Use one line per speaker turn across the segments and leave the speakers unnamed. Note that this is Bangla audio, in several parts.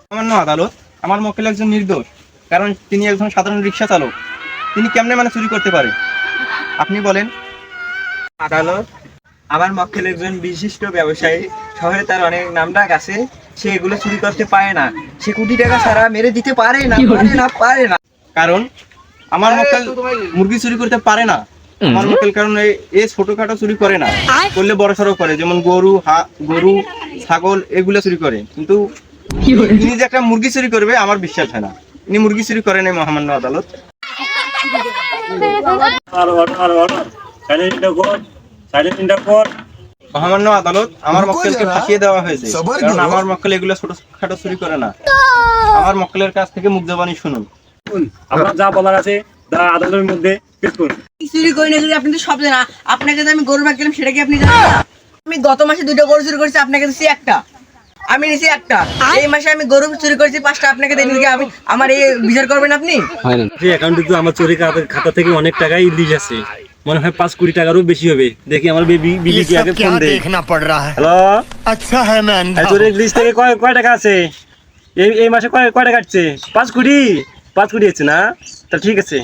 সামান্য আদালত আমার মক্কেল একজন নির্দোষ, কারণ তিনি একজন সাধারণ রিক্সা চালক। তিনি কেমনে চুরি করতে পারে আপনি বলেন।
আদালত, আমার মক্কেল একজন বিশিষ্ট ব্যবসায়ী, শহরে তার অনেক নামডাক আছে। সে এগুলো চুরি করতে পারে না, সে কোটি টাকা ছাড়া মেরে দিতে পারে না।
কারণ আমার মক্কেল মুরগি চুরি করতে পারে না। আমার মক্কেল কারণ এই ছোটখাটো চুরি করে না, করলে বড় সড়ো করে, যেমন গরু ছাগল এগুলো চুরি করে। কিন্তু তিনি যে একটা মুরগি চুরি করবে আমার বিশ্বাস হয় না। ইনি মুরগি চুরি করে নাই। মহামান্য আদালত, মহামান্য আদালত, আমার মক্কেলকে ফাঁসিয়ে দেওয়া হয়েছে, কারণ আমার মক্কেল এগুলো ছোটখাটো চুরি করে না। আমার মক্কেলের কাছ থেকে মুখ জবানি শুনুন।
আপনার যা বলার আছে আদালতের মধ্যে পেশ করুন।
চুরি করি না আপনি তো সব জানা। আপনাকে যে আমি গরু ভাগ গেলাম সেটা কি আপনি জানেন না? আমি গত মাসে 2টা গরু চুরি করেছি, আপনাকে দিচ্ছি একটা। আমি নিছি একটা। এই মাসে আমি গরু চুরি করেছি 5টা, আপনাকে দেন কি? আমি আমার এই বিচার করবেন আপনি?
যে অ্যাকাউন্টে তো আমার চোরি খাতা থেকে অনেক টাকাই ইলিশ আছে, মনে হয় 5 কোটি টাকারও বেশি হবে। দেখি আমার বিবি কি আগে ফোন দেই। হ্যালো, আচ্ছা হ্যাঁ ম্যান, চোরের লিস্ট থেকে কয় টাকা আছে? এই মাসে কয় টাকা কাটছে? 5 কোটি আছে না? তা ঠিক আছে,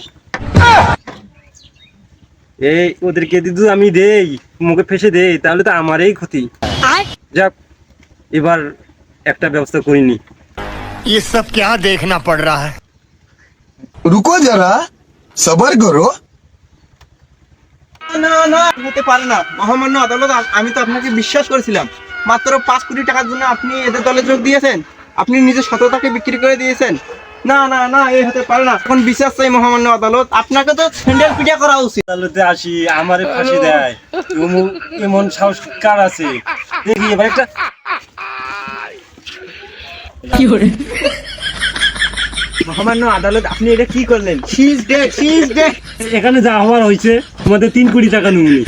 এই ওদেরকে যদি আমি দেই, মুখে ফেসে দেই, তাহলে তো আমারই ক্ষতি। যাক, এবার একটা ব্যবস্থা করিনি।
ये सब क्या देखना पड़ रहा है?
रुको जरा, सबर करो।
না না, হতে পারে না। মহামান্য আদালত, আমি তো আপনাকে বিশ্বাস করেছিলাম। মাত্র 5 কোটি টাকার জন্য আপনি এদের দলে যোগ দিয়েছেন। আপনি নিজের সততাকে বিক্রি করে দিয়েছেন। না না না, এই হতে পারে না। এখন বিশ্বাস চাই মহামান্য আদালত, আপনাকে তো স্যান্ডেল পিটা করা উচিত।
আদালতে আসি, আমারে ফাঁসি দেয়, এমন সাহস কার আছে? দেখি এবার একটা
মহামান্য আদালত, আপনি এটা কি করলেন?
এখানে যা হওয়ার হয়েছে, তোমাদের 3 কোটি টাকা নুনি।